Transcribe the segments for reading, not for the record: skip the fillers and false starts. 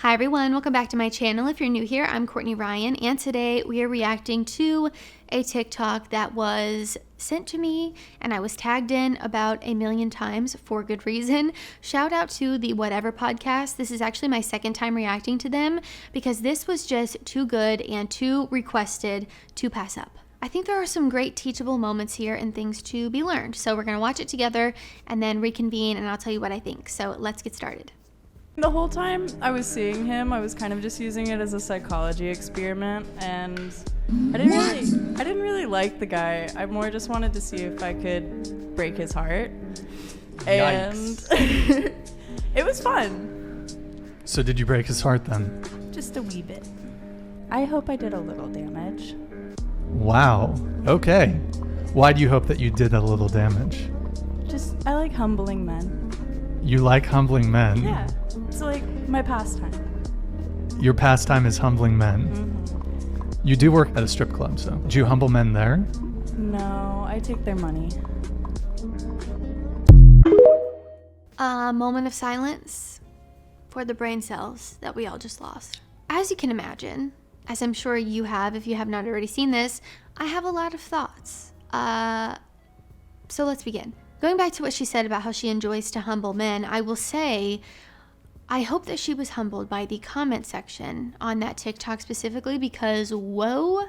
Hi everyone, welcome back to my channel. If you're new here, I'm Courtney Ryan, and today we are reacting to a TikTok that was sent to me and I was tagged in about 1,000,000 times for good reason. Shout out to the Whatever podcast. This is actually my second time reacting to them because this was just too good and too requested to pass up. I think there are some great teachable moments here and things to be learned. So we're gonna watch it together and then reconvene and I'll tell you what I think. So let's get started. The whole time I was seeing him, I was kind of just using it as a psychology experiment, and I didn't really like the guy. I more just wanted to see if I could break his heart. Yikes. And it was fun. So did you break his heart then? Just a wee bit. I hope I did a little damage. Wow. Okay. Why do you hope that you did a little damage? I like humbling men. You like humbling men? Yeah. It's like my pastime. Your pastime is humbling men. Mm-hmm. You do work at a strip club, so do you humble men there? No, I take their money. A moment of silence for the brain cells that we all just lost. As you can imagine, as I'm sure you have if you have not already seen this, I have a lot of thoughts. So let's begin. Going back to what she said about how she enjoys to humble men, I will say I hope that she was humbled by the comment section on that TikTok specifically because, whoa,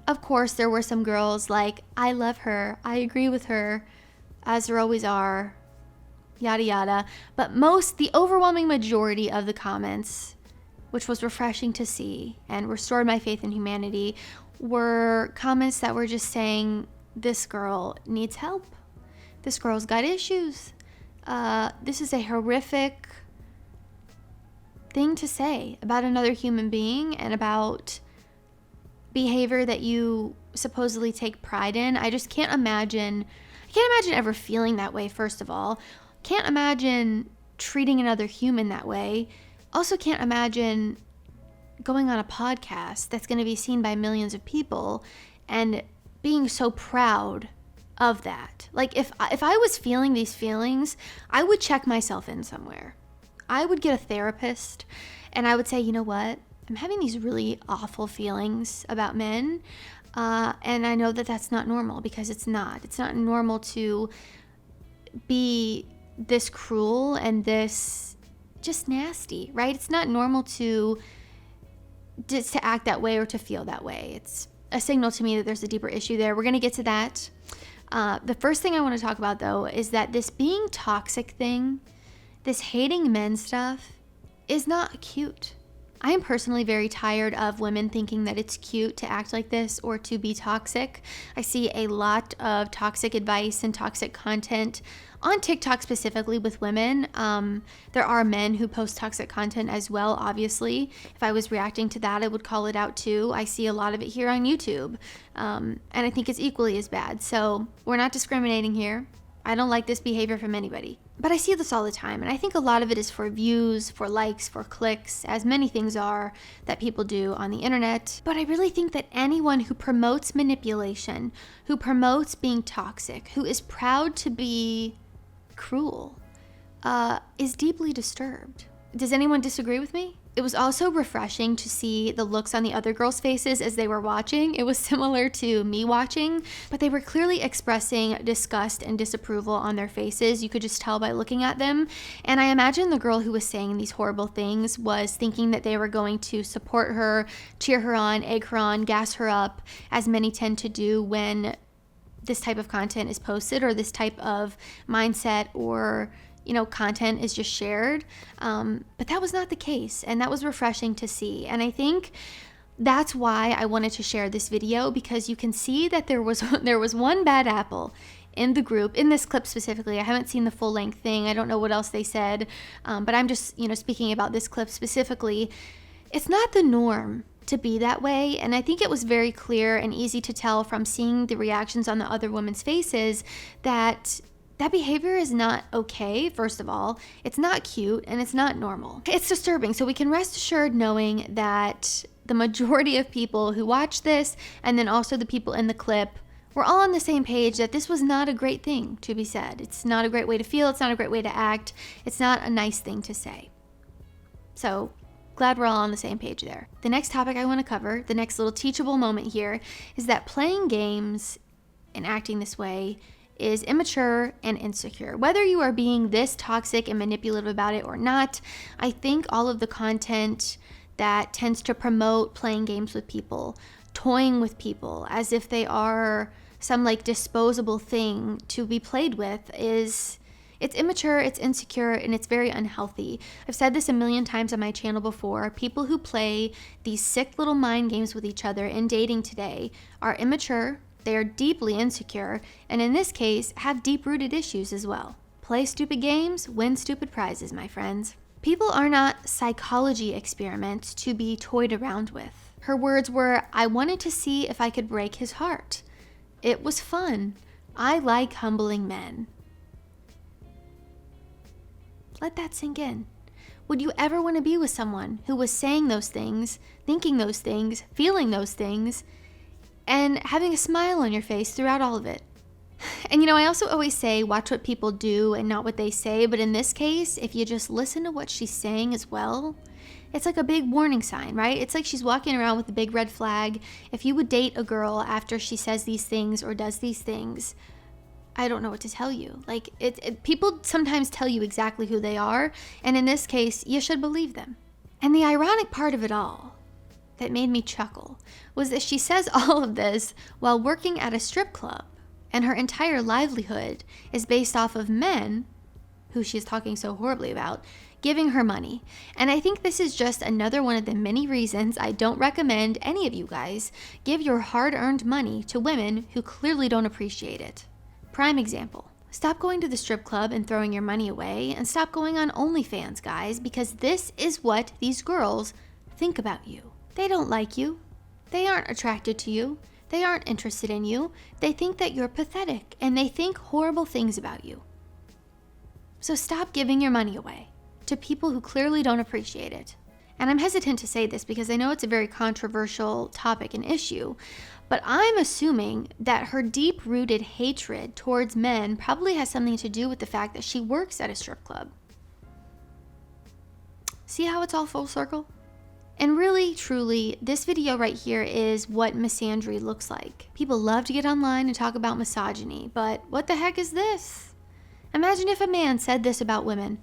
of course there were some girls like, I love her, I agree with her, as there always are, yada yada. But the overwhelming majority of the comments, which was refreshing to see and restored my faith in humanity, were comments that were just saying, this girl needs help. This girl's got issues. This is a horrific thing to say about another human being and about behavior that you supposedly take pride in. I just can't imagine. I can't imagine ever feeling that way, first of all. Can't imagine treating another human that way. Also can't imagine going on a podcast that's going to be seen by millions of people and being so proud of that. Like if I was feeling these feelings, I would check myself in somewhere. I would get a therapist and I would say, you know what? I'm having these really awful feelings about men. And I know that that's not normal because it's not. It's not normal to be this cruel and this just nasty, right? It's not normal to act that way or to feel that way. It's a signal to me that there's a deeper issue there. We're going to get to that. The first thing I want to talk about, though, is that this being toxic thing, this hating men stuff, is not cute. I am personally very tired of women thinking that it's cute to act like this or to be toxic. I see a lot of toxic advice and toxic content on TikTok specifically with women. There are men who post toxic content as well, obviously. If I was reacting to that, I would call it out too. I see a lot of it here on YouTube. And I think it's equally as bad. So we're not discriminating here. I don't like this behavior from anybody. But I see this all the time, and I think a lot of it is for views, for likes, for clicks, as many things are that people do on the internet. But I really think that anyone who promotes manipulation, who promotes being toxic, who is proud to be cruel, is deeply disturbed. Does anyone disagree with me? It was also refreshing to see the looks on the other girls' faces as they were watching. It was similar to me watching, but they were clearly expressing disgust and disapproval on their faces. You could just tell by looking at them. And I imagine the girl who was saying these horrible things was thinking that they were going to support her, cheer her on, egg her on, gas her up, as many tend to do when this type of content is posted or this type of mindset or content is just shared. But that was not the case. And that was refreshing to see. And I think that's why I wanted to share this video, because you can see that there was one bad apple in the group, in this clip specifically. I haven't seen the full length thing. I don't know what else they said. But I'm just, speaking about this clip specifically. It's not the norm to be that way. And I think it was very clear and easy to tell from seeing the reactions on the other women's faces that behavior is not okay. First of all, it's not cute and it's not normal. It's disturbing. So we can rest assured knowing that the majority of people who watch this, and then also the people in the clip, were all on the same page that this was not a great thing to be said. It's not a great way to feel. It's not a great way to act. It's not a nice thing to say. So glad we're all on the same page there. The next topic I want to cover, the next little teachable moment here, is that playing games and acting this way is immature and insecure. Whether you are being this toxic and manipulative about it or not, I think all of the content that tends to promote playing games with people, toying with people as if they are some like disposable thing to be played with, it's immature, it's insecure, and it's very unhealthy. I've said this a million times on my channel before. People who play these sick little mind games with each other in dating today are immature, they are deeply insecure, and in this case, have deep-rooted issues as well. Play stupid games, win stupid prizes, my friends. People are not psychology experiments to be toyed around with. Her words were, "I wanted to see if I could break his heart. It was fun. I like humbling men." Let that sink in. Would you ever want to be with someone who was saying those things, thinking those things, feeling those things, and having a smile on your face throughout all of it? And I also always say, watch what people do and not what they say, but in this case, if you just listen to what she's saying as well, it's like a big warning sign, right? It's like she's walking around with a big red flag. If you would date a girl after she says these things or does these things, I don't know what to tell you. Like, people sometimes tell you exactly who they are, and in this case, you should believe them. And the ironic part of it all that made me chuckle was that she says all of this while working at a strip club, and her entire livelihood is based off of men, who she's talking so horribly about, giving her money. And I think this is just another one of the many reasons I don't recommend any of you guys give your hard-earned money to women who clearly don't appreciate it. Prime example. Stop going to the strip club and throwing your money away, and stop going on OnlyFans, guys, because this is what these girls think about you. They don't like you. They aren't attracted to you. They aren't interested in you. They think that you're pathetic, and they think horrible things about you. So stop giving your money away to people who clearly don't appreciate it. And I'm hesitant to say this because I know it's a very controversial topic and issue, but I'm assuming that her deep-rooted hatred towards men probably has something to do with the fact that she works at a strip club. See how it's all full circle? And really, truly, this video right here is what misandry looks like. People love to get online and talk about misogyny, but what the heck is this? Imagine if a man said this about women.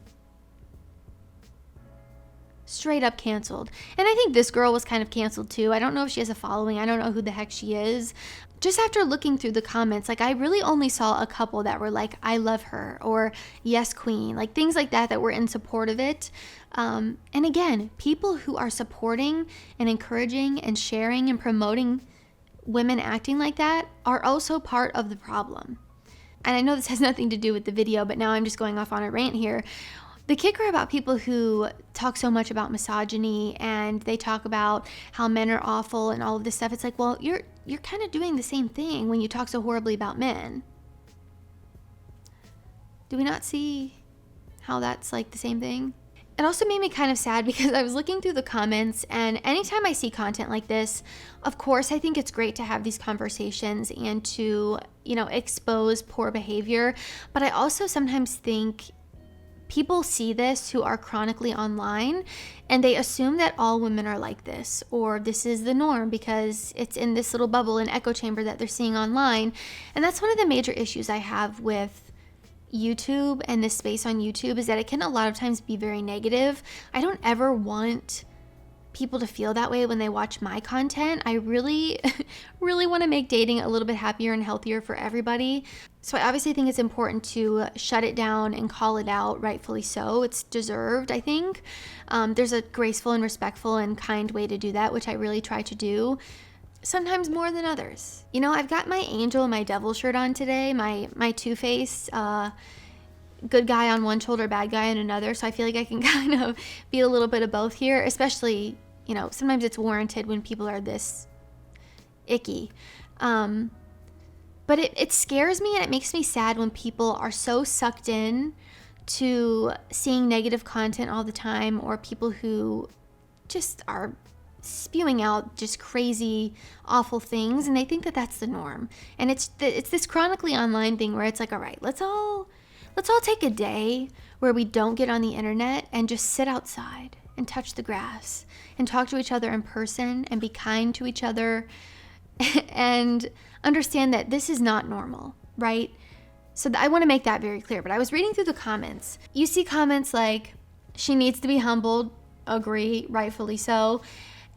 Straight up canceled. And I think this girl was kind of canceled too. I don't know if she has a following. I don't know who the heck she is. Just after looking through the comments, like, I really only saw a couple that were like, "I love her," or "Yes, queen," like things like that were in support of it. And again, people who are supporting and encouraging and sharing and promoting women acting like that are also part of the problem. And I know this has nothing to do with the video, but now I'm just going off on a rant here. The kicker about people who talk so much about misogyny and they talk about how men are awful and all of this stuff, it's like, well, you're kind of doing the same thing when you talk so horribly about men. Do we not see how that's like the same thing? It also made me kind of sad because I was looking through the comments, and anytime I see content like this, of course, I think it's great to have these conversations and to, expose poor behavior. But I also sometimes think people see this who are chronically online and they assume that all women are like this, or this is the norm because it's in this little bubble and echo chamber that they're seeing online. And that's one of the major issues I have with YouTube and this space on YouTube, is that it can a lot of times be very negative. I don't ever want people to feel that way when they watch my content. I really, really want to make dating a little bit happier and healthier for everybody. So I obviously think it's important to shut it down and call it out, rightfully so. It's deserved, I think. There's a graceful and respectful and kind way to do that, which I really try to do. Sometimes more than others. I've got my angel and my devil shirt on today, my two-face, good guy on one shoulder, bad guy on another. So I feel like I can kind of be a little bit of both here, especially, sometimes it's warranted when people are this icky. But it scares me and it makes me sad when people are so sucked in to seeing negative content all the time, or people who just are spewing out just crazy, awful things, and they think that that's the norm. And it's this chronically online thing where it's like, all right, let's all take a day where we don't get on the internet and just sit outside and touch the grass and talk to each other in person and be kind to each other and understand that this is not normal, right? So I want to make that very clear. But I was reading through the comments. You see comments like, she needs to be humbled. Agree, rightfully so.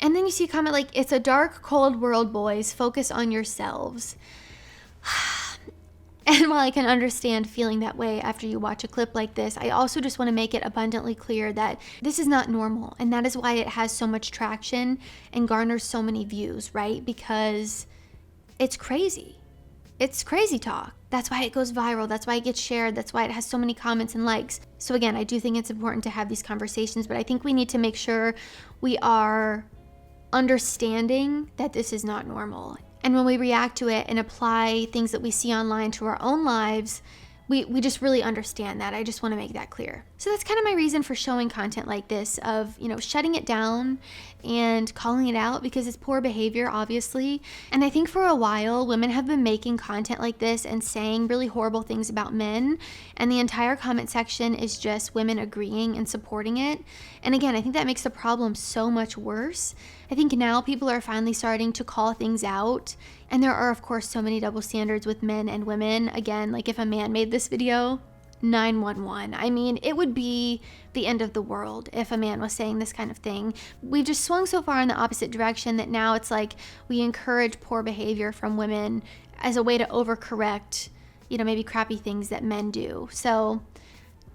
And then you see a comment like, it's a dark, cold world, boys. Focus on yourselves. And while I can understand feeling that way after you watch a clip like this, I also just want to make it abundantly clear that this is not normal. And that is why it has so much traction and garners so many views, right? Because it's crazy. It's crazy talk. That's why it goes viral. That's why it gets shared. That's why it has so many comments and likes. So again, I do think it's important to have these conversations, but I think we need to make sure we are understanding that this is not normal. And when we react to it and apply things that we see online to our own lives, we just really understand that. I just want to make that clear. So that's kind of my reason for showing content like this of, shutting it down and calling it out because it's poor behavior, obviously. And I think for a while, women have been making content like this and saying really horrible things about men. And the entire comment section is just women agreeing and supporting it. And again, I think that makes the problem so much worse. I think now people are finally starting to call things out. And there are, of course, so many double standards with men and women. Again, like if a man made this video, 911. I mean, it would be the end of the world if a man was saying this kind of thing. We've just swung so far in the opposite direction that now it's like we encourage poor behavior from women as a way to overcorrect, maybe crappy things that men do. So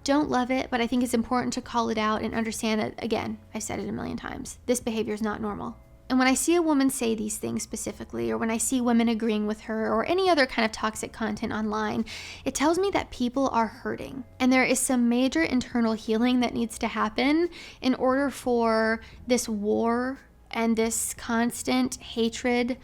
don't love it, but I think it's important to call it out and understand that, again, I said it a million times, this behavior is not normal. And when I see a woman say these things specifically, or when I see women agreeing with her, or any other kind of toxic content online, it tells me that people are hurting. And there is some major internal healing that needs to happen in order for this war and this constant hatred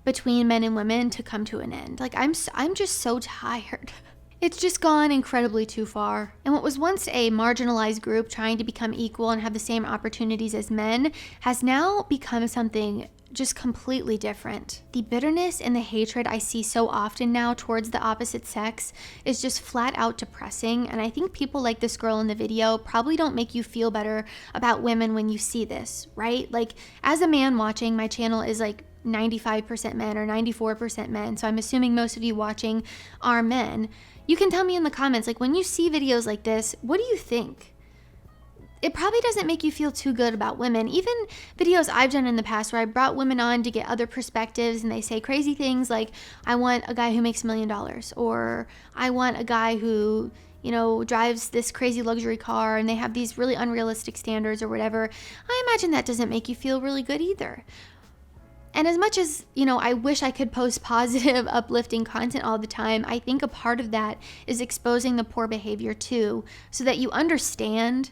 between men and women to come to an end. Like, I'm just so tired. It's just gone incredibly too far. And what was once a marginalized group trying to become equal and have the same opportunities as men has now become something just completely different. The bitterness and the hatred I see so often now towards the opposite sex is just flat out depressing. And I think people like this girl in the video probably don't make you feel better about women when you see this, right? Like, as a man watching, my channel is like 95% men or 94% men. So I'm assuming most of you watching are men. You can tell me in the comments, like, when you see videos like this, what do you think? It probably doesn't make you feel too good about women. Even videos I've done in the past where I brought women on to get other perspectives and they say crazy things like, I want a guy who makes $1 million, or I want a guy who, drives this crazy luxury car, and they have these really unrealistic standards or whatever. I imagine that doesn't make you feel really good either. And as much as, I wish I could post positive, uplifting content all the time, I think a part of that is exposing the poor behavior too, so that you understand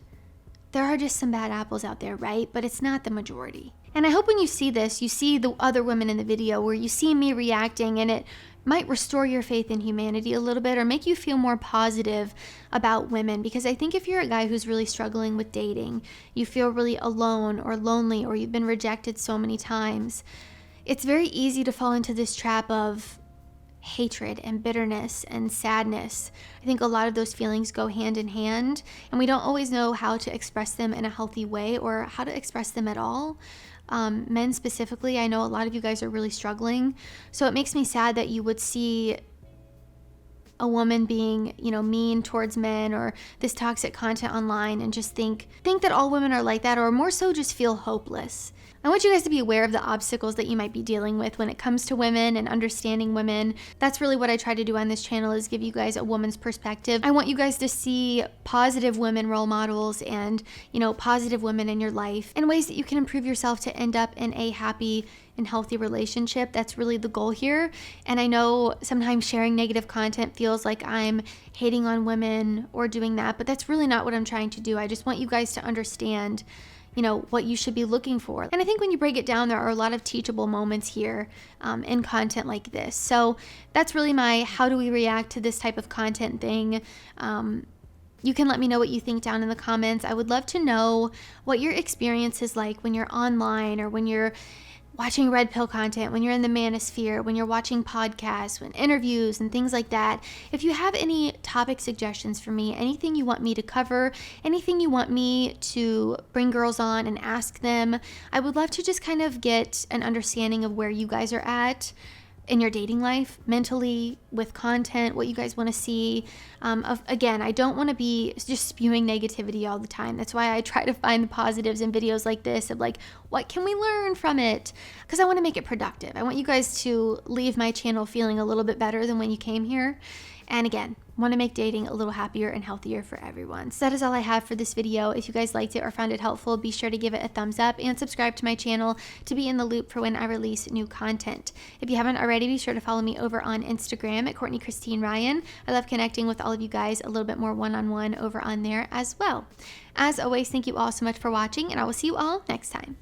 there are just some bad apples out there, right? But it's not the majority. And I hope when you see this, you see the other women in the video where you see me reacting, and it might restore your faith in humanity a little bit or make you feel more positive about women. Because I think if you're a guy who's really struggling with dating, you feel really alone or lonely, or you've been rejected so many times, it's very easy to fall into this trap of hatred and bitterness and sadness. I think a lot of those feelings go hand in hand, and we don't always know how to express them in a healthy way or how to express them at all. Men specifically, I know a lot of you guys are really struggling. So it makes me sad that you would see a woman being, mean towards men or this toxic content online and just think that all women are like that, or more so just feel hopeless. I want you guys to be aware of the obstacles that you might be dealing with when it comes to women and understanding women. That's really what I try to do on this channel, is give you guys a woman's perspective. I want you guys to see positive women role models and, positive women in your life and ways that you can improve yourself to end up in a happy and healthy relationship. That's really the goal here. And I know sometimes sharing negative content feels like I'm hating on women or doing that, but that's really not what I'm trying to do. I just want you guys to understand what you should be looking for. And I think when you break it down, there are a lot of teachable moments here in content like this. So that's really my how do we react to this type of content thing. You can let me know what you think down in the comments. I would love to know what your experience is like when you're online or when you're watching red pill content, when you're in the manosphere, when you're watching podcasts, when interviews and things like that. If you have any topic suggestions for me, anything you want me to cover, anything you want me to bring girls on and ask them, I would love to just kind of get an understanding of where you guys are at in your dating life, mentally, with content, what you guys want to see. Again, I don't want to be just spewing negativity all the time. That's why I try to find the positives in videos like this of like, what can we learn from it? Because I want to make it productive. I want you guys to leave my channel feeling a little bit better than when you came here. And again, want to make dating a little happier and healthier for everyone. So that is all I have for this video. If you guys liked it or found it helpful, be sure to give it a thumbs up and subscribe to my channel to be in the loop for when I release new content. If you haven't already, be sure to follow me over on Instagram at Courtney Christine Ryan. I love connecting with all of you guys a little bit more one-on-one over on there as well. As always, thank you all so much for watching, and I will see you all next time.